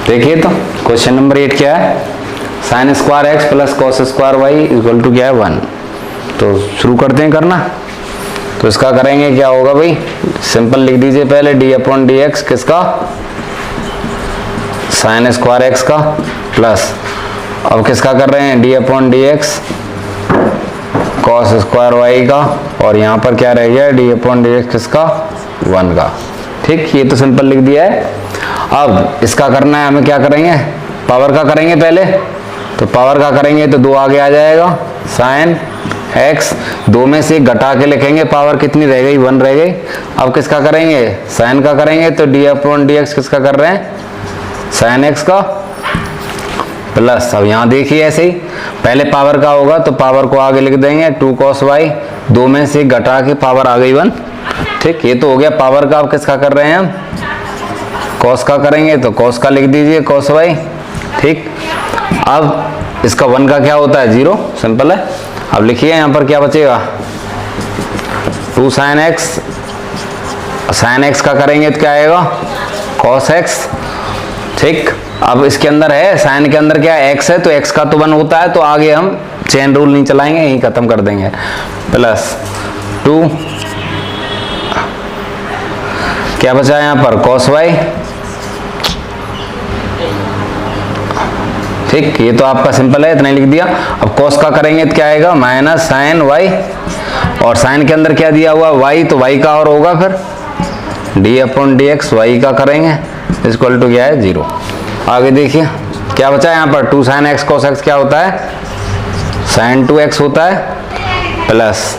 देखिए तो question number 8 क्या है, sine square x plus cos square y equal to क्या है 1। तो शुरू करते हैं करना। तो इसका करेंगे क्या होगा भाई, सिंपल लिख दीजिए पहले डी अपॉन डी एक्स किसका, साइन स्क्वायर एक्स का, प्लस अब किसका कर रहे हैं d upon d x cos square y का, और यहाँ पर क्या रह गया डी अपॉन डी एक्स किसका 1 का। ठीक, ये तो सिंपल लिख दिया है। अब इसका करना है हमें, क्या करेंगे पावर का करेंगे पहले। तो पावर का करेंगे तो 2 आगे आ जाएगा, साइन एक्स 2 में से घटा के लिखेंगे, पावर कितनी रह गई 1 रह गई। अब किसका करेंगे साइन का करेंगे, तो डी अपॉन डी एक्स किसका कर रहे हैं साइन एक्स का, प्लस अब यहाँ देखिए ऐसे ही पहले पावर का होगा तो पावर को आगे लिख देंगे 2 cos y, 2 में से घटा के पावर आ गई 1। ठीक, ये तो हो गया पावर का। अब किसका कर रहे हैं हम cos का करेंगे, तो cos का लिख दीजिए cos y। ठीक, अब इसका 1 का क्या होता है 0, सिंपल है। अब लिखिए यहाँ पर क्या बचेगा 2 sin x, sin x का करेंगे तो क्या आएगा cos x। ठीक, अब इसके अंदर है साइन के अंदर क्या है x है, तो x का तो 1 होता है, तो आगे हम चेन रूल नहीं चलाएंगे, यही खत्म कर देंगे। प्लस 2 क्या बचा है यहाँ पर cos y। ठीक, ये तो आपका सिंपल है, इतना ही लिख दिया। अब cos का करेंगे तो क्या आएगा माइनस साइन y, और साइन के अंदर क्या दिया हुआ y, तो y का और होगा फिर d upon d x y का करेंगे इक्वल टू क्या है 0। आगे देखिए क्या बचा है यहाँ पर 2 sin x cos x क्या होता है sin 2x होता है, प्लस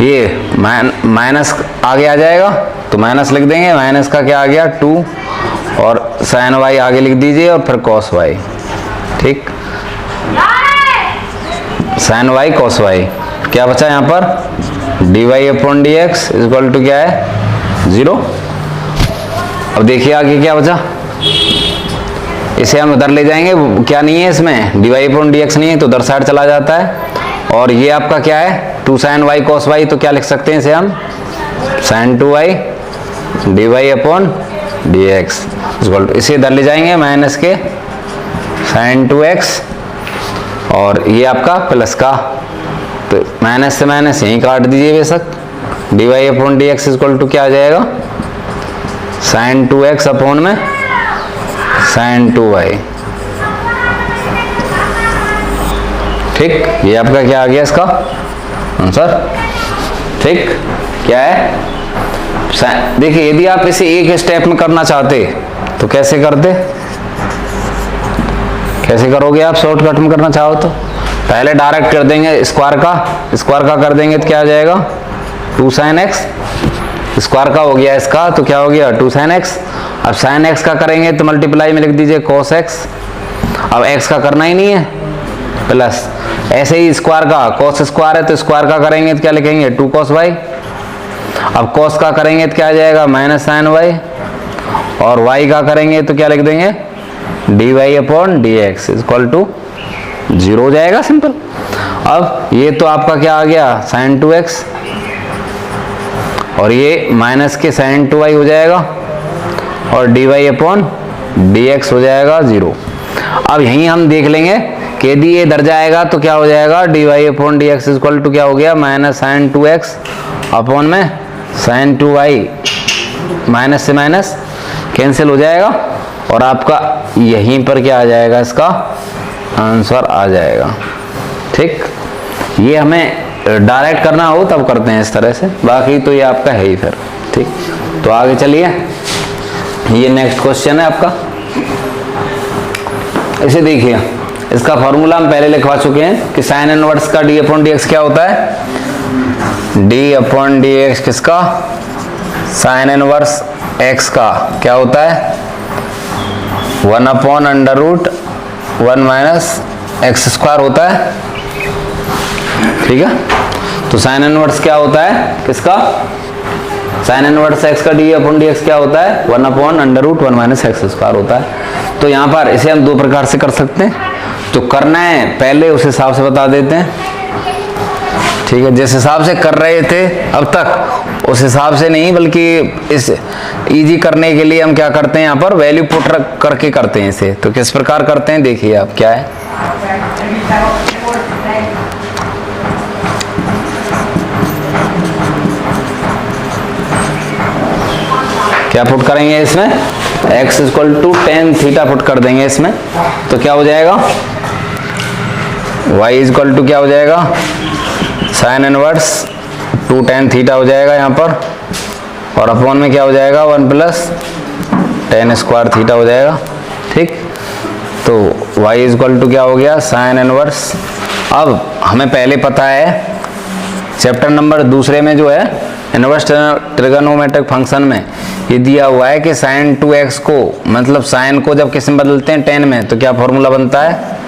ये माइनस आगे आ जाएगा तो माइनस लिख देंगे, माइनस का क्या आ गया 2, और sin y आगे लिख दीजिए और फिर cos y। ठीक, sin y cos y क्या बचा यहाँ पर d y upon d x equal to क्या है 0। अब देखिए आगे क्या बचा, इसे हम उधर ले जाएंगे, क्या नहीं है इसमें d y upon d x नहीं है तो उधर साइड चला जाता है। और ये आपका क्या है 2 sin y cos y, तो क्या लिख सकते हैं इसे हम sin 2y d y upon d x equal to, इसे इधर ले जाएंगे माइनस के sin 2x, और ये आपका प्लस का, तो माइनस से माइनस यहीं काट दीजिए बेशक, d y upon d x equal to क्या आ जाएगा sin 2x अपॉन में sin 2y। ठीक, ये आपका क्या आ गया इसका आंसर। ठीक, क्या है देखिए, यदि आप इसे एक स्टेप में करना चाहते तो कैसे करते, कैसे करोगे आप शॉर्टकट में करना चाहो तो पहले डायरेक्ट कर देंगे स्क्वायर का कर देंगे तो क्या आ जाएगा 2 sin x, स्क्वायर का हो गया इसका तो क्या हो गया 2 sin x। अब sin x का करेंगे तो मल्टीप्लाई में लिख दीजिए cos x, अब x का करना ही नहीं है, प्लस ऐसे ही स्क्वायर का cos स्क्वायर है तो स्क्वायर का करेंगे तो क्या लिखेंगे 2 cos y। अब cos का करेंगे तो क्या आ जाएगा माइनस sin y, और y का करेंगे तो क्या लिख देंगे d y upon d x equal to 0 हो जाएगा, सिंपल। अब ये तो आपका क्या आ गया sin 2x, और ये माइनस के sin 2y हो जाएगा, और d y upon d x हो जाएगा 0। अब यहीं हम देख लेंगे कि यदि ये इधर जाएगा तो क्या हो जाएगा d y upon d x equal to क्या हो गया माइनस sin 2x अपॉन में sin 2y, माइनस से माइनस कैंसिल हो जाएगा, और आपका यहीं पर क्या आ जाएगा इसका आंसर आ जाएगा। ठीक, ये हमें डायरेक्ट करना हो तब करते हैं इस तरह से, बाकी तो ये आपका है ही फिर। ठीक, तो आगे चलिए, ये नेक्स्ट क्वेश्चन है आपका। इसे देखिए, इसका फॉर्मूला हम पहले लिखवा चुके हैं कि साइन इनवर्स का डी अपॉन डी एक्स क्या होता है डी अपॉन डी एक्स किसका साइन इनवर्स एक्स का क्या होता है 1 upon under root 1 minus x square होता है। ठीक है, तो साइन इनवर्स क्या होता है किसका साइन इनवर्स एक्स का डी अपॉन डी एक्स क्या होता है 1 upon under root 1 minus x square होता है। तो यहाँ पर इसे हम 2 प्रकार से कर सकते हैं, तो करना है पहले उस हिसाब से बता देते हैं। ठीक है, जिस हिसाब से कर रहे थे अब तक उस हिसाब से नहीं, बल्कि इस इजी करने के लिए हम क्या करते हैं, यहाँ पर वैल्यू पुट करके करते हैं इसे। तो किस प्रकार करते हैं देखिए आप, क्या है, क्या पुट करेंगे इसमें, x equal to tan theta put कर देंगे इसमें, तो क्या हो जाएगा, y इक्वल टू क्या हो जाएगा, sine inverse two tan theta हो जाएगा यहाँ पर, और अपॉन में क्या हो जाएगा, 1 प्लस टेन स्क्वायर थीटा हो जाएगा। ठीक, तो y इक्वल टू क्या हो गया, साइन इनवर्स। अब हमें पहले पता है चैप्टर नंबर दूसरे में जो है इनवर्स ट्रिगोनोमेट्रिक फंक्शन में ये दिया हुआ है कि साइन 2x को, मतलब साइन को जब किस में बदलते हैं, 10 में, तो क्या फॉर्मूला बनता है,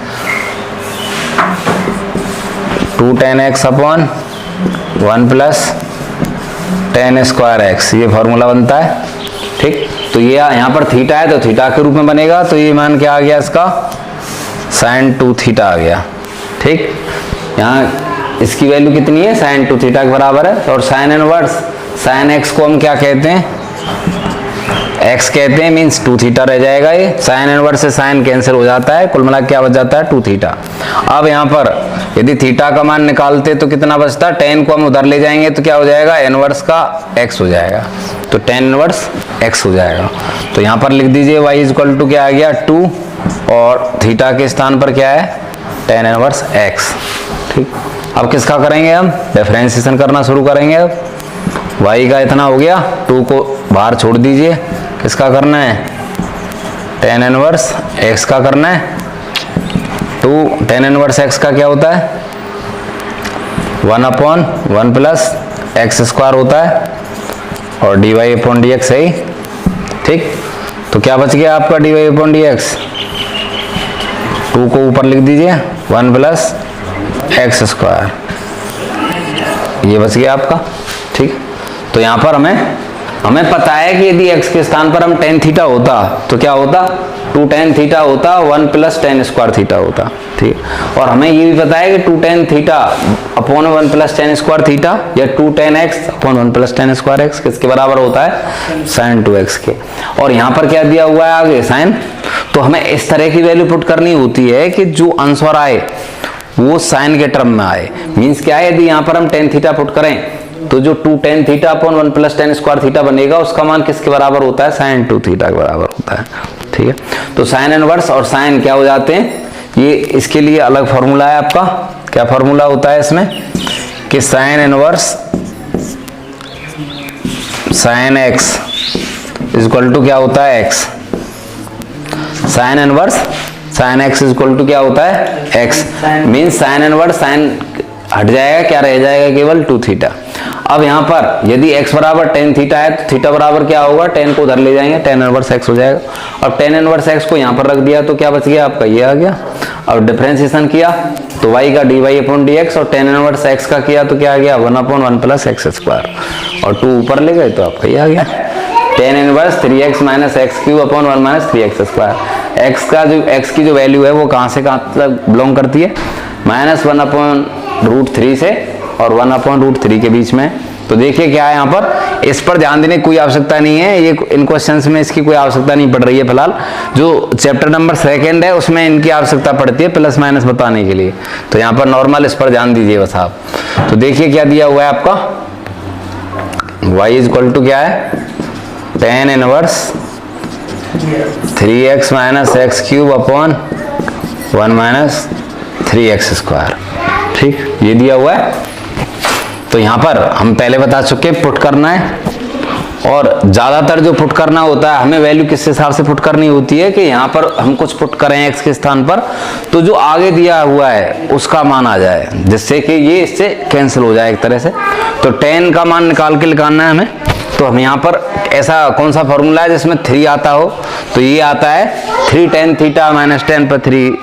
2 tan x upon 1 plus ten square x, ये फॉर्मूला बनता है। ठीक, तो ये यहाँ पर थीटा है तो थीटा के रूप में बनेगा, तो ये मान क्या आ गया इसका, साइन 2 थीटा आ गया। ठीक, यहाँ इसकी वैल्यू कितनी है, साइन 2 थीटा के बराबर है। और साइन इनवर्स साइन एक्स को हम क्या कहते हैं, x कहते हैं, मीन्स 2 थीटा रह जाएगा। ये साइन इनवर्स से साइन कैंसिल हो जाता है, कुल मिला क्या बच जाता है, 2 थीटा। अब यहाँ पर यदि थीटा का मान निकालते तो कितना बचता, 10 को हम उधर ले जाएंगे तो क्या हो जाएगा, इनवर्स का x हो जाएगा, तो 10 इनवर्स x हो जाएगा। तो यहाँ पर लिख दीजिए y इक्वल टू क्या आ गया, 2, और थीटा के स्थान पर क्या है, 10 इनवर्स x। ठीक, अब किसका करेंगे, हम डिफरेंशिएशन करना शुरू करेंगे। अब y का इतना हो गया, 2 को बाहर छोड़ दीजिए, किसका करना है, 10 इनवर्स x का करना है। 10 इनवर्स x का क्या होता है, 1 अपॉन 1 प्लस एक्स स्क्वायर होता है, और dy अपॉन dx है। ठीक, तो क्या बच गया आपका, dy अपॉन dx, 2 को ऊपर लिख दीजिए, 1 प्लस एक्स स्क्वायर, ये बच गया आपका। ठीक, तो यहाँ पर हमें पता है कि यदि x के स्थान पर हम tan थीटा होता तो क्या होता, 2 tan थीटा होता, 1 प्लस टेन स्क्वायर थीटा होता। ठीक, और हमें ये भी पता है कि 2 tan theta upon 1 plus ten square theta, या 2 tan x upon 1 plus ten square x किसके बराबर होता है, साइन 2x के। और यहाँ पर क्या दिया हुआ है आगे, साइन, तो हमें इस तरह की वैल्यू पुट करनी होती है कि जो आंसर आए वो साइन के टर्म में आए। मीन्स क्या है, यदि यहाँ पर हम tan थीटा पुट करें तो जो 2 tan theta upon 1 plus ten square theta बनेगा, उसका मान किसके बराबर होता है, साइन 2 थीटा के बराबर होता है। ठीक है, तो साइन इनवर्स और साइन क्या हो जाते हैं, ये इसके लिए अलग फॉर्मूला है आपका। क्या फॉर्मूला होता है इसमें, कि sine inverse sine x equal to क्या होता है, x, sine inverse sine x equal to क्या होता है, x, means sine inverse sine हट जाएगा, क्या रह जाएगा, केवल 2 थीटा। अब यहाँ पर यदि x बराबर tan थीटा है तो थीटा बराबर क्या होगा, tan को उधर ले जाएंगे, tan इनवर्स x हो जाएगा, और tan इनवर्स x को यहाँ पर रख दिया तो क्या बच गया आपका, ये आ गया। अब डिफरेंशिएशन किया तो y का dy अपॉन dx, और tan इनवर्स x का किया तो क्या आ गया, 1 अपॉन 1 प्लस एक्स स्क्वायर, और 2 ऊपर ले गए तो आपका ये आ गया, tan inverse 3x minus x cube upon 1 minus 3x square. x की जो वैल्यू है वो कहाँ से कहाँ तक बिलोंग करती है, -1 अपॉन √3 से और 1 अपॉन √3 के बीच में। तो देखिए क्या है यहाँ पर, इस पर ध्यान देने की कोई आवश्यकता नहीं है, ये इन क्वेश्चंस में इसकी कोई आवश्यकता नहीं पड़ रही है फिलहाल। जो चैप्टर नंबर 2 है उसमें इनकी आवश्यकता पड़ती है प्लस माइनस बताने के लिए, तो यहाँ पर नॉर्मल इस पर ध्यान दीजिए बस आप। तो देखिए क्या दिया हुआ है आपका, y इक्वल टू क्या है, tan inverse 3x minus x cube upon 1 minus 3x square. ठीक, ये दिया हुआ है। तो यहाँ पर हम पहले बता चुके पुट करना है, और ज्यादातर जो पुट करना होता है हमें वैल्यू किस हिसाब से पुट करनी होती है कि यहाँ पर हम कुछ पुट करें x के स्थान पर, तो जो आगे दिया हुआ है उसका मान आ जाए, जिससे कि ये इससे कैंसिल हो जाए एक तरह से। तो tan का मान निकाल के निकालना है हमें, तो हम यहाँ पर ऐसा कौन सा फॉर्मूला है जिसमें 3 आता हो, तो ये आता है 3 tan थीटा माइनस 10 पर 3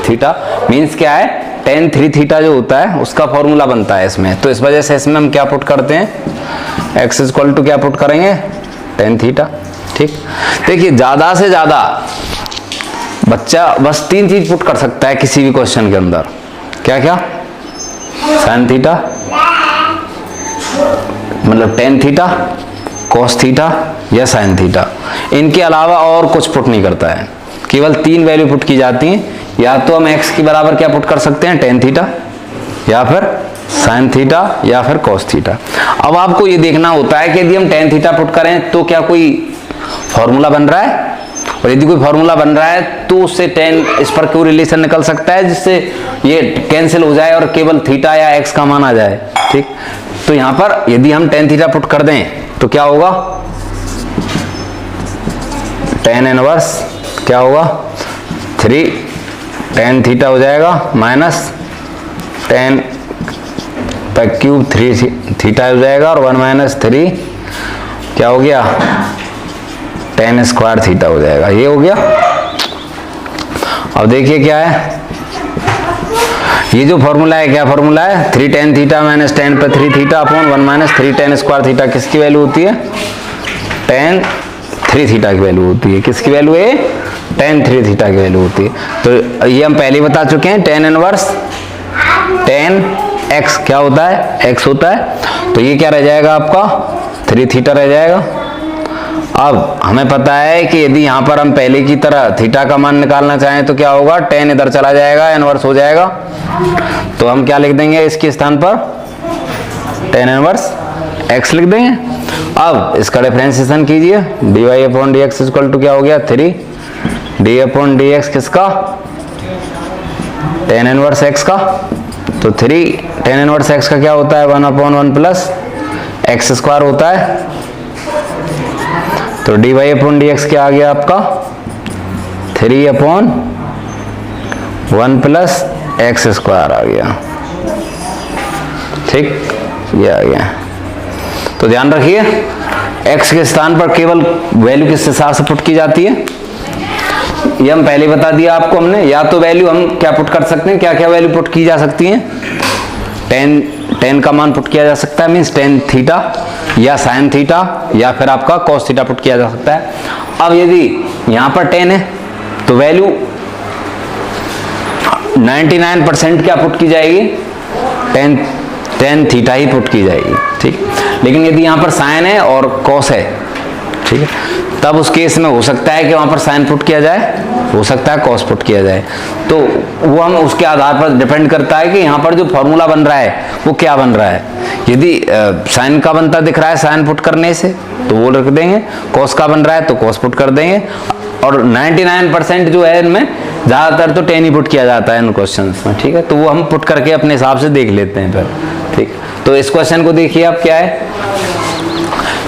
थीटा, मीन्स क्या है, tan 3 थीटा जो होता है उसका फॉर्मूला बनता है इसमें। तो इस वजह से इसमें हम क्या पुट करते हैं, x इक्वल टू क्या पुट करेंगे, tan थीटा। ठीक, देखिए ज्यादा से ज्यादा बच्चा बस 3 चीज पुट कर सकता है किसी भी क्वेश्चन के अंदर, क्या क्या, sin थीटा, मतलब टेन थीटा, कॉस थीटा या साइन थीटा, इनके अलावा और कुछ पुट नहीं करता है। केवल 3 वैल्यू पुट की जाती हैं, या तो हम x के बराबर क्या पुट कर सकते हैं, टेन थीटा, या फिर साइन थीटा, या फिर कॉस थीटा। अब आपको ये देखना होता है कि यदि हम टेन थीटा पुट करें तो क्या कोई फॉर्मूला बन रहा है, और यदि कोई फॉर्मूला बन रहा है तो उससे टेन, इस पर कोई रिलेशन निकल सकता है जिससे ये कैंसिल हो जाए और केवल थीटा या x का मान आ जाए। ठीक, तो यहां पर यदि हम टेन थीटा पुट कर दें तो क्या होगा, टेन इनवर्स क्या होगा, 3 टेन थीटा हो जाएगा माइनस टेन पर क्यूब 3 थीटा हो जाएगा, और 1 माइनस 3 क्या हो गया, टेन स्क्वायर थीटा हो जाएगा। ये हो गया। अब देखिए क्या है, ये जो फॉर्मूला है, क्या फॉर्मूला है, 3 टेन थीटा माइनस टेन पर 3 theta upon 1 minus 3 ten square theta, किसकी वैल्यू होती है, टेन 3 थीटा की वैल्यू होती है। किसकी वैल्यू है, टेन 3 थीटा की वैल्यू होती है। तो ये हम पहले बता चुके हैं, टेन इनवर्स टेन एक्स क्या होता है, एक्स होता है। तो ये क्या रह जाएगा आपका, 3 थीटा रह जाएगा। अब हमें पता है कि यदि यहाँ पर हम पहले की तरह थीटा का मान निकालना चाहें तो क्या होगा, टेन इधर चला जाएगा, इनवर्स हो जाएगा। तो हम क्या लिख देंगे इसके स्थान पर, टेन इनवर्स एक्स लिख देंगे। अब इसका डिफरेंशिएशन कीजिए, dy upon d x equal to क्या हो गया, 3 डी अपॉन डी एक्स किसका, टेन इनवर्स एक्स का। तो 3 टेन इनवर्स एक्स का क्या होता है, 1 अपॉन 1 प्लस एक्स स्क्वायर होता है। तो dy अपॉन डी एक्स क्या आ गया आपका, 3 अपॉन 1 प्लस एक्स स्क्वायर आ गया। ठीक, ये आ गया। तो ध्यान रखिए, x के स्थान पर केवल वैल्यू किस हिसाब से पुट की जाती है, ये हम पहले बता दिया आपको हमने। या तो वैल्यू हम क्या पुट कर सकते हैं, क्या क्या वैल्यू पुट की जा सकती है, टेन का मान पुट किया जा सकता है, मीन्स टेन थीटा या साइन थीटा, या फिर आपका कॉस थीटा पुट किया जा सकता है। अब यदि यहां पर 10 है तो वैल्यू 99% क्या पुट की जाएगी, टेन थीटा ही पुट की जाएगी। ठीक, लेकिन यदि यहां पर साइन है और कॉस है, ठीक है, तब उस केस में हो सकता है कि वहां पर साइन पुट किया जाए, हो सकता है कॉस पुट किया जाए। तो वो हम उसके आधार पर डिपेंड करता है कि यहाँ पर जो फॉर्मूला बन रहा है वो क्या बन रहा है। यदि साइन का बनता दिख रहा है साइन पुट करने से तो वो रख देंगे, कॉस का बन रहा है तो कॉस पुट कर देंगे। और 99% जो है इनमें ज्यादातर तो 10 ही पुट किया जाता है इन क्वेश्चंस में। ठीक है, तो वो हम पुट करके अपने हिसाब से देख लेते हैं फिर। ठीक, तो इस क्वेश्चन को देखिए आप, क्या है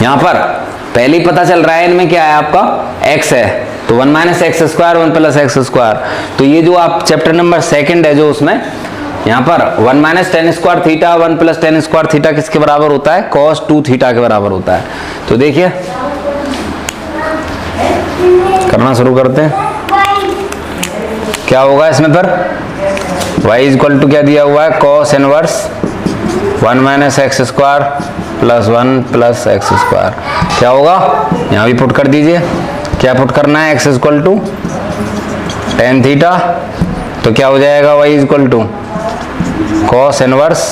यहाँ पर पहले ही पता चल रहा है इनमें क्या है आपका, x है, तो 1 minus x square 1 plus x square. तो ये जो आप चैप्टर नंबर 2 है जो, उसमें यहाँ पर 1 minus tan square theta 1 plus ten square theta किसके बराबर होता है, cos 2 थीटा के बराबर होता है। तो देखिए करना शुरू करते हैं, क्या होगा इसमें फिर, y इक्वल टू क्या दिया हुआ है, cos inverse 1 minus x square plus 1 plus x square. क्या होगा, यहाँ भी पुट कर दीजिए, क्या पुट करना है, x equal to tan theta, तो क्या हो जाएगा y equal to cos inverse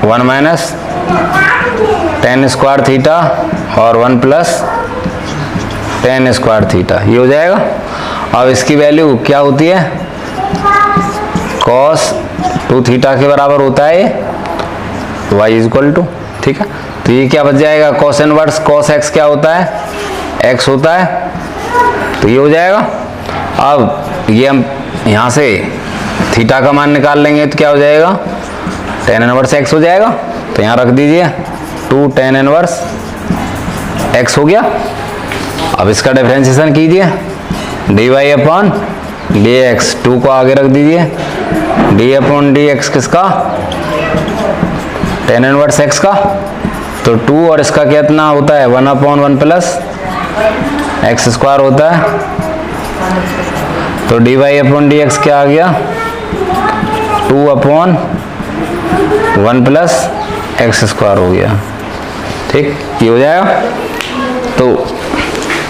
1 minus tan square theta और 1 प्लस टेन स्क्वायर थीटा, ये हो जाएगा। अब इसकी वैल्यू क्या होती है, cos 2 थीटा के बराबर होता है y इक्वल टू। ठीक है, तो ये क्या बच जाएगा, cos इनवर्स cos x क्या होता है, x होता है, तो ये हो जाएगा। अब ये हम यहाँ से थीटा का मान निकाल लेंगे तो क्या हो जाएगा, टेन इनवर्स x हो जाएगा। तो यहाँ रख दीजिए 2 टेन इनवर्स x हो गया। अब इसका डिफरेंशिएशन कीजिए, dy अपॉन डी एक्स, 2 को आगे रख दीजिए, d अपॉन डी एक्स किसका, टेन इनवर्स x का। तो 2 और इसका कितना होता है, 1 अपॉन 1 प्लस एक्स स्क्वायर होता है। तो dy अपॉन डी एक्स क्या आ गया, 2 अपॉन 1 प्लस एक्स स्क्वायर हो गया। ठीक, ये हो जाएगा। तो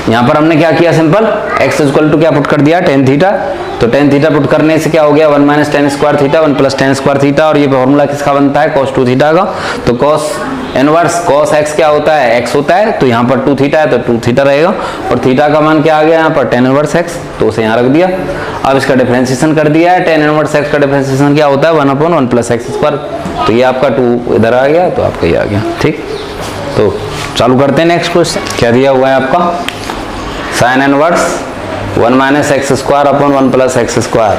यहाँ पर हमने क्या किया, सिंपल x इक्वल टू क्या पुट कर दिया, tan थीटा। तो tan थीटा पुट करने से क्या हो गया, 1 minus tan square theta 1 plus tan square theta, और ये फॉर्मूला किसका बनता है, cos 2 थीटा का। तो cos इनवर्स cos x क्या होता है, x होता है, तो यहाँ पर 2 थीटा है तो 2 थीटा रहेगा, और थीटा का मान क्या आ गया यहाँ पर, tan इनवर्स x, तो उसे यहाँ रख दिया। अब इसका डिफरेंशिएशन कर दिया है, tan इनवर्स x का डिफरेंशिएशन क्या होता है, 1/1 प्लस x स्क्वायर। तो ये आपका 2 इधर आ गया, तो आपका ये आ गया। ठीक, तो चालू करते हैं नेक्स्ट क्वेश्चन। क्या दिया हुआ है आपका, sign inverse 1 minus x square upon 1 plus x square,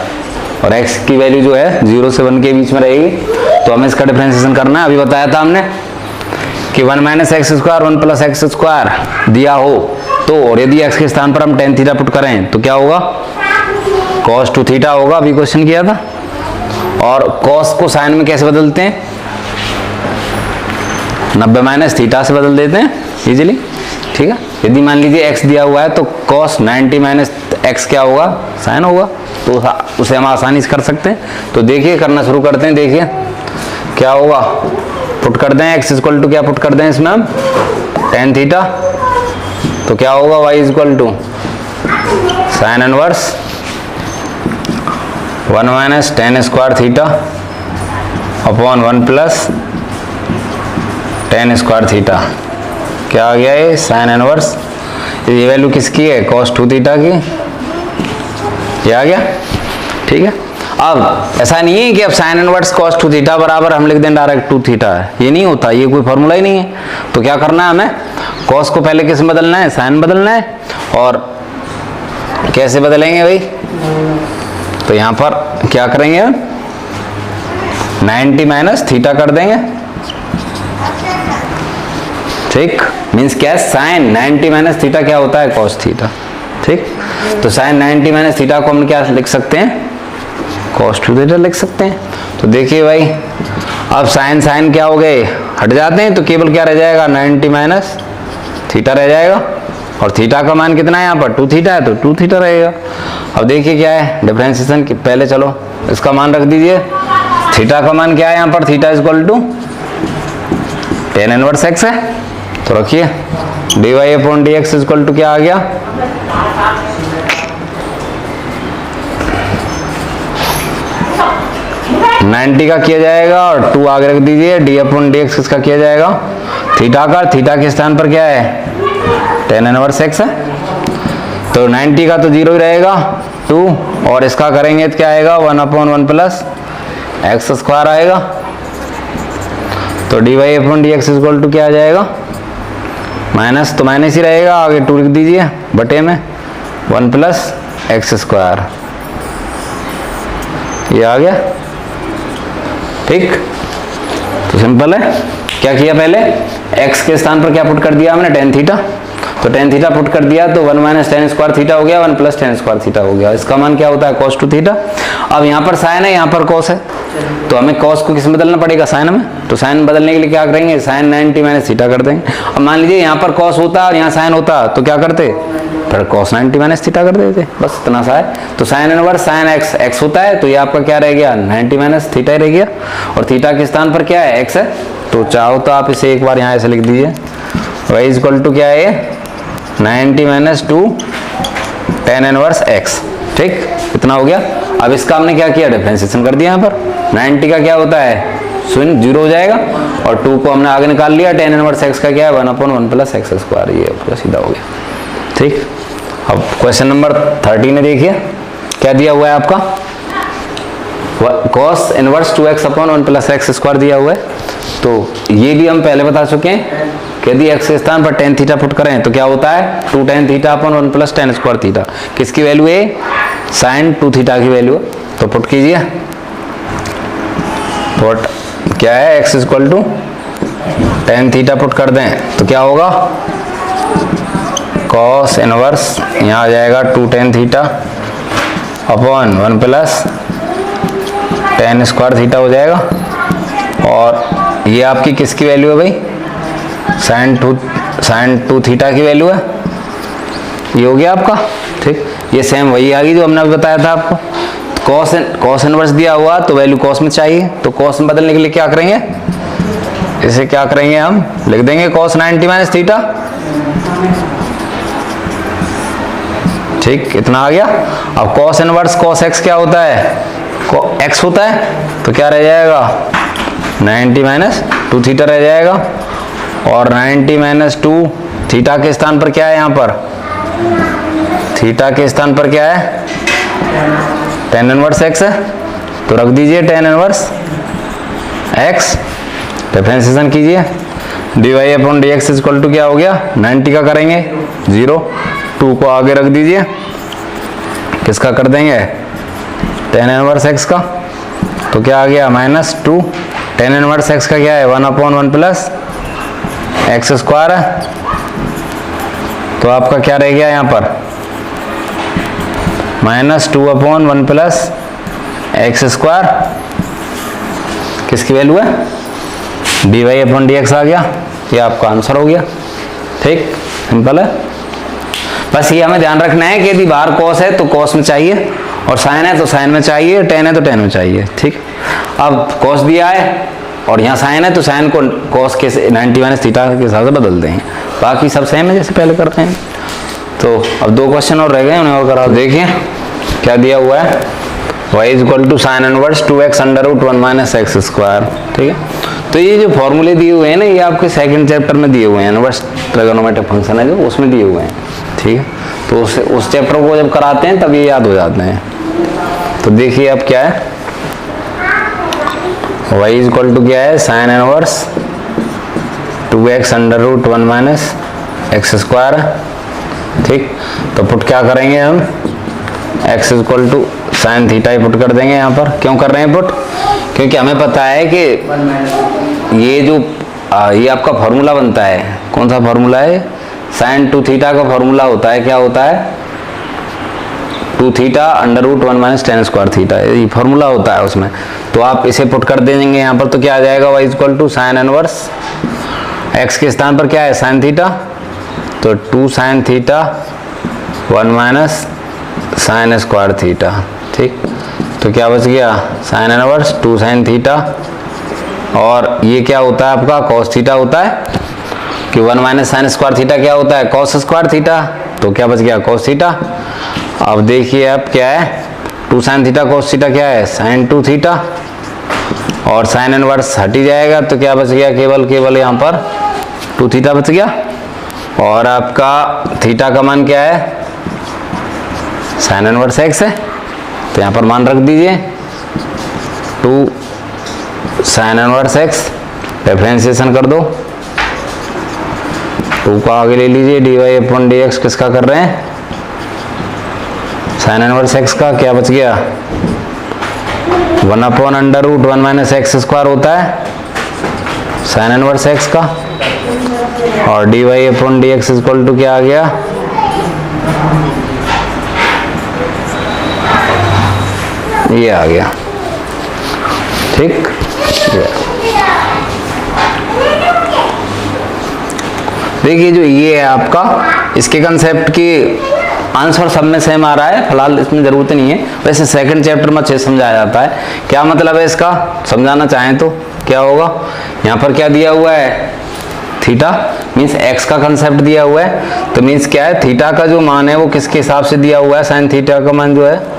और x की वैल्यू जो है 0 से 1 के बीच में रहेगी। तो हमें इसका डिफरेंशिएशन करना है। अभी बताया था हमने कि 1 minus x square 1 plus x square दिया हो तो, और यदि x के स्थान पर हम tan थीटा पुट करें तो क्या होगा, cos 2 थीटा होगा। अभी क्वेश्चन किया था। और cos को साइन में कैसे बदलते हैं, 90 माइनस थीटा से बदल देते हैं इजीली। ठीक है, यदि मान लीजिए x दिया हुआ है तो cos 90 माइनस x क्या होगा, साइन होगा। तो उसे हम आसानी से कर सकते हैं। तो देखिए, करना शुरू करते हैं। देखिए क्या होगा, पुट कर दें x इक्वल टू क्या पुट कर दें इसमें हम, tan थीटा। तो क्या होगा, y equal to sine inverse 1 minus tan square theta upon 1 plus tan square theta. क्या आ गया ये, साइन इनवर्स, ये वैल्यू किसकी है, cos 2 थीटा की, ये आ गया। ठीक है, अब ऐसा नहीं है कि अब साइन इनवर्स cos 2 थीटा बराबर हम लिख दें डायरेक्ट 2 थीटा है, ये नहीं होता, ये कोई फॉर्मूला ही नहीं है। तो क्या करना है हमें, cos को पहले किस में बदलना है, साइन बदलना है। और कैसे बदलेंगे भाई, तो यहाँ पर क्या करेंगे, 90 माइनस थीटा कर देंगे। ठीक, मीन्स क्या, साइन 90 माइनस थीटा क्या होता है, cos थीटा। ठीक, तो साइन 90 माइनस थीटा को हम क्या लिख सकते हैं, cos 2 थीटा लिख सकते हैं। तो देखिए भाई, अब साइन साइन क्या हो गए, हट जाते हैं, तो केवल क्या रह जाएगा, 90 माइनस थीटा रह जाएगा। और थीटा का मान कितना है यहाँ पर, 2 थीटा है, तो 2 थीटा रहेगा। अब देखिए क्या है डिफरेंशिएशन, पहले चलो इसका मान रख दीजिए। थीटा का मान क्या है यहाँ पर, theta equal to tan inverse x है, तो रखिए dy upon dx equal to क्या आ गया, नाइन्टी का किया जाएगा और 2 आगे रख दीजिए, डी अपॉन डी एक्स किसका किया जाएगा, थीटा का। थीटा के स्थान पर क्या है, tan इनवर्स x है, तो 90 का तो 0 ही रहेगा 2, और इसका करेंगे तो क्या आएगा, 1/1 प्लस एक्स स्क्वायर आएगा। तो d y upon d x equal to क्या आ जाएगा, माइनस, तो माइनस ही रहेगा, आगे 2 लिख दीजिए बटे में 1 प्लस एक्स स्क्वायर, ये आ गया। ठीक, तो सिंपल है। क्या किया, पहले x के स्थान पर क्या पुट कर दिया हमने, tan थीटा। तो tan थीटा पुट कर दिया तो 1 माइनस tan स्क्वायर थीटा हो गया, 1 प्लस tan स्क्वायर थीटा हो गया। इसका मान क्या होता है, cos 2 थीटा। अब यहाँ पर साइन है, यहाँ पर cos है, तो हमें cos को किस में बदलना पड़ेगा, साइन में। तो साइन बदलने के लिए क्या करेंगे, साइन 90 माइनस थीटा कर देंगे। अब मान लीजिए यहाँ पर cos होता और यहाँ साइन होता, तो क्या करते, फिर cos 90 माइनस थीटा कर देते, बस इतना सा है। तो साइन इनवर्स साइन x होता है, तो ये आपका क्या रह गया, 90 माइनस थीटा ही रह गया, और थीटा के स्थान पर क्या है, x है। तो चाहो तो आप इसे एक बार यहाँ ऐसे लिख दीजिए, y इक्वल टू क्या है, 90 माइनस 2 tan इनवर्स x। ठीक, इतना हो गया। अब इसका हमने क्या किया, डिफरेंशिएशन कर दिया। यहाँ पर 90 का क्या होता है, 0 हो जाएगा, और 2 को हमने आगे निकाल लिया, tan इनवर्स x का क्या है, 1/1 प्लस एक्स स्क्वायर, ये पूरा सीधा हो गया। ठीक, अब क्वेश्चन नंबर 13 में देखिए क्या दिया हुआ है आपका, cos inverse 2x upon 1 plus x square दिया हुआ है। तो ये भी हम पहले बता चुके हैं कि यदि x के स्थान पर tan थीटा पुट करें तो क्या होता है, 2 tan theta upon 1 plus tan square theta. किसकी वैल्यू है, sin 2 थीटा की वैल्यू। तो पुट कीजिए, पुट क्या है, x equal to tan theta put कर दें तो क्या होगा, cos इनवर्स यहाँ आ जाएगा 2 tan theta upon 1 plus tan square theta हो जाएगा। और ये आपकी किसकी वैल्यू है भाई, sin 2 थीटा की वैल्यू है, ये हो गया आपका। ठीक, ये सेम वही आ गई जो हमने अभी बताया था आपको। cos इनवर्स दिया हुआ तो वैल्यू cos में चाहिए, तो cos में बदलने के लिए क्या करेंगे, इसे क्या करेंगे, हम लिख देंगे cos 90 माइनस थीटा, ठीक, इतना आ गया। अब कॉस इनवर्स कॉस एक्स क्या होता है, एक्स होता है, तो क्या रह जाएगा 90 माइनस 2 थीटा रह जाएगा। और 90 माइनस 2 थीटा के स्थान पर क्या है, यहाँ पर थीटा के स्थान पर क्या है tan इनवर्स एक्स है, तो रख दीजिए tan इनवर्स एक्स, डिफरेंशिएशन कीजिए, dy upon dx equal to क्या हो गया 90 का करेंगे 0, 2 को आगे रख दीजिए, किसका कर देंगे tan इनवर्स x का, तो क्या आ गया -2, tan इनवर्स x का क्या है 1/1 प्लस एक्स स्क्वायर है, तो आपका क्या रह गया यहाँ पर -2/1 प्लस एक्स स्क्वायर, किसकी वैल्यू है dy अपॉन dx आ गया, ये आपका आंसर हो गया। ठीक, सिंपल है। बस ये हमें ध्यान रखना है कि यदि बाहर कॉस है तो कॉस में चाहिए, और साइन है तो साइन में चाहिए, टेन है तो टेन में चाहिए। ठीक, अब कॉस दिया है और यहाँ साइन है तो साइन को कॉस के 90 माइनस थीटा के हिसाब से बदल देंगे, बाकी सब सेम है जैसे पहले करते हैं। तो अब 2 क्वेश्चन और रह गए, उन्हें और करा। देखिए क्या दिया हुआ है, y equal to sine inverse 2x under root 1 minus x square. ठीक है, तो ये जो फॉर्मूले दिए हुए हैं ना, ये आपके सेकंड चैप्टर में दिए हुए हैं, इनवर्स ट्रिगोनोमेट्रिक फंक्शन है जो, उसमें दिए हुए हैं। ठीक है, तो उस चैप्टर को जब कराते हैं तब ये याद हो जाते हैं। तो देखिए अब क्या है, y इक्वल टू क्या है sine inverse 2x under root 1 minus x square. ठीक, तो पुट क्या करेंगे हम, x equal to sine theta ही पुट कर देंगे यहाँ पर। क्यों कर रहे हैं पुट, क्योंकि हमें पता है कि ये जो ये आपका फॉर्मूला बनता है, कौन सा फॉर्मूला है, साइन 2 थीटा का फॉर्मूला होता है, क्या होता है 2 theta under root 1 minus tan square theta, ये फॉर्मूला होता है उसमें। तो आप इसे पुट कर देंगे यहाँ पर, तो क्या आ जाएगा y equal to sine inverse x के स्थान पर क्या है साइन थीटा, तो 2 sine theta 1 minus sine square theta. ठीक, तो क्या बच गया साइन इनवर्स 2 साइन थीटा, और ये क्या होता है आपका कॉस थीटा होता है, कि 1 माइनस साइन स्क्वायर थीटा क्या होता है कॉस स्क्वायर थीटा, तो क्या बच गया कॉस थीटा। अब देखिए अब क्या है 2 साइन थीटा कॉस थीटा क्या है साइन 2 थीटा, और साइन इनवर्स हट ही जाएगा, तो क्या बच गया केवल यहाँ पर 2 थीटा बच गया, और आपका थीटा का मान क्या है साइन इनवर्स एक्स है, तो यहाँ पर मान रख दीजिए 2 साइन इनवर्स एक्स, डिफरेंशिएशन कर दो, 2 को आगे ले लीजिए, dy अपॉन dx किसका कर रहे हैं साइन इनवर्स एक्स का, क्या बच गया 1 upon under root 1 minus x square होता है साइन इनवर्स एक्स का, और dy upon dx equal to क्या आ गया ये आ गया। ठीक, देखिए जो ये है आपका, इसके कंसेप्ट की आंसर सब में सेम आ रहा है, फिलहाल इसमें जरूरत नहीं है, वैसे सेकंड चैप्टर में अच्छे समझाया जाता है। क्या मतलब है इसका, समझाना चाहें तो क्या होगा, यहाँ पर क्या दिया हुआ है थीटा मीन्स एक्स का कंसेप्ट दिया हुआ है, तो मीन्स क्या है थीटा का जो मान है वो किसके हिसाब से दिया हुआ है, साइन थीटा का मान जो है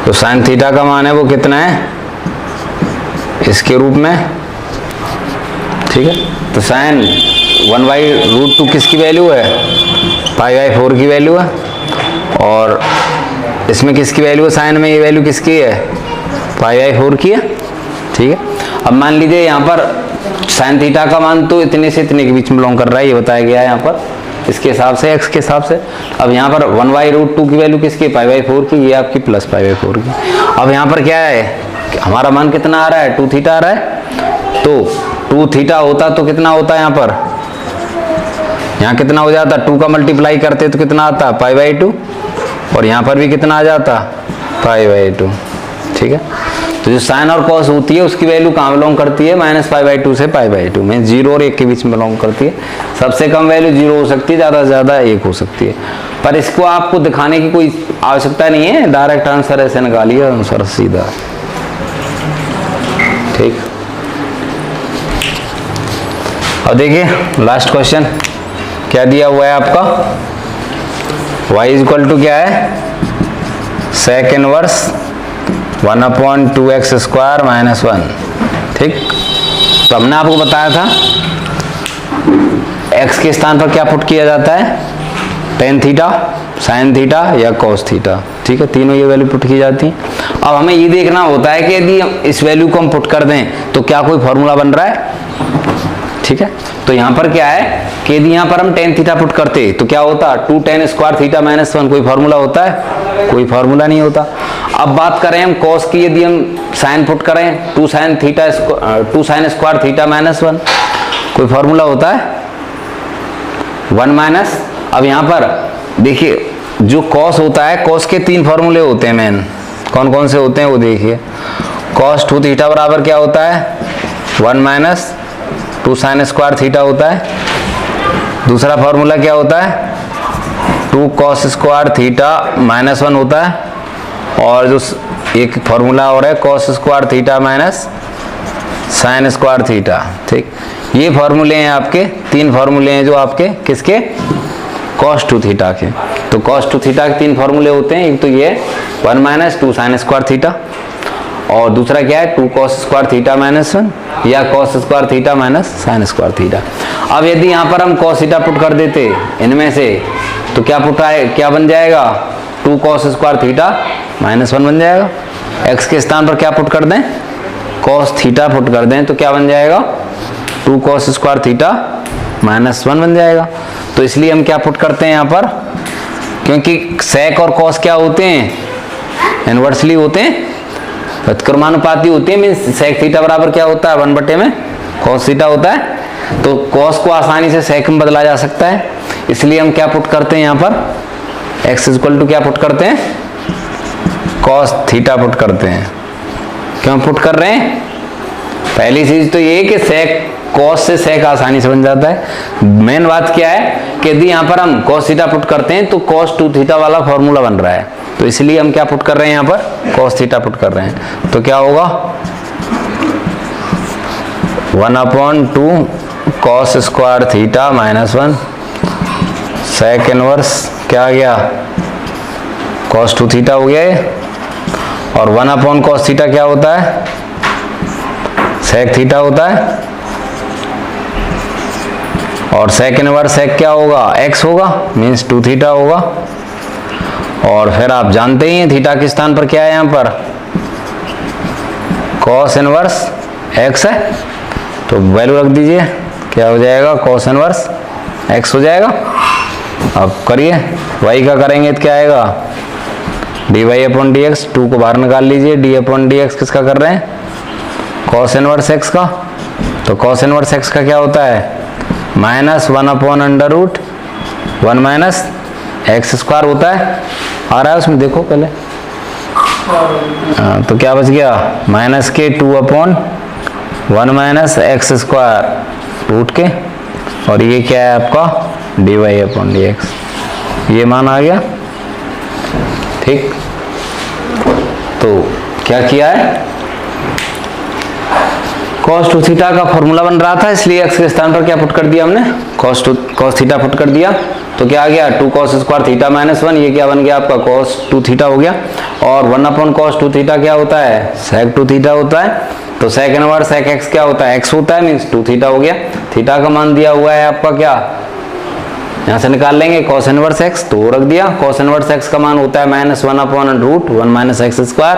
तो साइन थीटा का मान है वो कितना है इसके रूप में। ठीक है, तो साइन 1/√2 किसकी वैल्यू है π/4 की वैल्यू है, और इसमें किसकी वैल्यू है साइन में, ये वैल्यू किसकी है π/4 की है। ठीक है, अब मान लीजिए यहाँ पर साइन थीटा का मान तो इतने से इतने के बीच में बिलोंग कर रहा है, ये बताया गया है यहाँ पर इसके हिसाब से एक्स के हिसाब से। अब यहाँ पर 1/√2 की वैल्यू किसकी π/4 की, ये आपकी प्लस π/4 की। अब यहाँ पर क्या है हमारा मान कितना आ रहा है 2 थीटा आ रहा है, तो 2 थीटा होता तो कितना होता है यहाँ पर, यहाँ कितना हो जाता 2 का मल्टीप्लाई करते तो कितना आता π/2, और यहाँ पर भी कितना आ जाता π/2। ठीक है, तो जो साइन और कॉस होती है उसकी वैल्यू कहाँ बिलोंग करती है -π/2 से π/2 में, 0 और 1 के बीच में बिलोंग करती है। सबसे कम वैल्यू 0 हो सकती है, ज़्यादा से ज़्यादा 1 हो सकती है, पर इसको आपको दिखाने की कोई आवश्यकता नहीं है, डायरेक्ट आंसर ऐसे निकालिए आंसर सीधा। ठीक, अब देखिए लास्ट क्वेश्चन क्या दिया हुआ है आपका, y इक्वल टू क्या है, sec inverse 1/2x square minus 1। ठीक, तो हमने आपको बताया था x के स्थान पर क्या पुट किया जाता है, टेन थीटा, साइन थीटा या कॉस थीटा। ठीक है, तीनों ये वैल्यू पुट की जाती हैं। अब हमें ये देखना होता है कि यदि इस वैल्यू को हम पुट कर दें तो क्या कोई फॉर्मूला बन रहा है। ठीक है, तो यहाँ पर क्या है कि यदि यहाँ पर हम टेन थीटा पुट करते तो क्या होता, 2 tan स्क्वायर थीटा माइनस 1। कोई फॉर्मूला होता है, कोई फॉर्मूला नहीं होता। अब बात करें हम कॉस की, यदि हम साइन पुट करें 2 sin स्क्वायर थीटा माइनस 1, कोई फॉर्मूला होता है 1 माइनस। अब यहाँ पर देखिए जो कॉस होता है, कॉस के 3 फॉर्मूले होते हैं मेन, कौन कौन से होते हैं वो देखिए। cos 2 थीटा बराबर क्या होता है, 1 माइनस 2 sin स्क्वायर थीटा होता है। दूसरा फॉर्मूला क्या होता है, 2 cos स्क्वायर थीटा माइनस 1 होता है। और जो एक फॉर्मूला और है cos square theta minus sin square theta. ठीक, ये फॉर्मूले हैं आपके, 3 फॉर्मूले हैं जो आपके किसके, cos 2 थीटा के। तो cos 2 थीटा के 3 फॉर्मूले होते हैं, एक तो ये 1 माइनस 2 sin स्क्वायर थीटा, और दूसरा क्या है 2 cos स्क्वायर थीटा माइनस 1 या cos square theta minus sin square theta. अब यदि यहाँ पर हम cos थीटा पुट कर देते इनमें से तो क्या पुट आए, क्या बन जाएगा, 2 cos स्क्वायर थीटा माइनस 1 बन जाएगा। x के स्थान पर क्या पुट कर दें, cos थीटा पुट कर दें तो क्या बन जाएगा, 2 cos स्क्वायर थीटा माइनस 1 बन जाएगा। तो इसलिए हम क्या पुट करते हैं यहाँ पर, क्योंकि sec और cos क्या होते हैं, इनवर्सली होते हैं, व्युत्क्रमानुपाती होते हैं। मीन्स sec थीटा बराबर क्या होता है, 1 में cos थीटा होता है। तो cos को आसानी से sec में बदला जा सकता है, इसलिए हम क्या पुट करते हैं यहाँ पर, x इक्वल टू क्या पुट करते हैं, cos थीटा पुट करते हैं। क्यों पुट कर रहे हैं, पहली चीज तो ये कि sec cos से sec आसानी से बन जाता है। मेन बात क्या है कि यदि यहाँ पर हम cos थीटा पुट करते हैं तो cos 2 थीटा वाला फॉर्मूला बन रहा है, तो इसलिए हम क्या पुट कर रहे हैं, यहाँ पर cos थीटा पुट कर रहे हैं। तो क्या होगा, 1/2 cos square theta minus 1 sec inverse क्या आ गया, cos 2 थीटा हो गया ये, और 1/cos थीटा क्या होता है, sec थीटा होता है। और sec इनवर्स sec क्या होगा, x होगा, मीन्स 2 थीटा होगा। और फिर आप जानते ही हैं थीटा के स्थान पर क्या है, यहाँ पर cos इनवर्स x है, तो वैल्यू रख दीजिए, क्या हो जाएगा, cos इनवर्स x हो जाएगा। अब करिए y का करेंगे तो क्या आएगा, dy/dx, 2 को बाहर निकाल लीजिए, d/dx किसका कर रहे हैं, cos इनवर्स x का। तो cos इनवर्स x का क्या होता है, माइनस 1/√1 माइनस एक्स स्क्वायर होता है, आ रहा है उसमें देखो पहले। तो क्या बच गया, माइनस के 2/1 माइनस एक्स स्क्वायर रूट के, और ये क्या है आपका dy/dx, ये मान आ गया। ठीक, तो क्या किया है, cos 2 थीटा का फॉर्मूला बन रहा था, इसलिए x के स्थान पर क्या पुट कर दिया हमने, cos थीटा पुट कर दिया। तो क्या आ गया, 2 cos स्क्वायर थीटा माइनस 1, ये क्या बन गया आपका cos 2 थीटा हो गया। और 1/cos 2 थीटा क्या होता है, sec 2 थीटा होता है। तो sec इनवर्स sec x क्या होता है, x होता है, मीन्स 2 थीटा हो गया। थीटा का मान दिया हुआ है आपका क्या, यहाँ से निकाल लेंगे cos इनवर्स x, तो रख दिया। cos इनवर्स x का मान होता है माइनस 1/√1 माइनस एक्स स्क्वायर,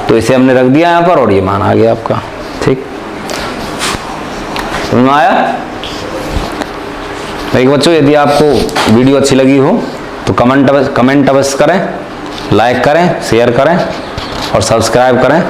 तो इसे हमने रख दिया यहाँ पर, और ये मान आ गया आपका। ठीक, समझ में आया। एक बच्चों, यदि आपको वीडियो अच्छी लगी हो तो कमेंट अवश्य करें, लाइक करें, शेयर करें और सब्सक्राइब करें।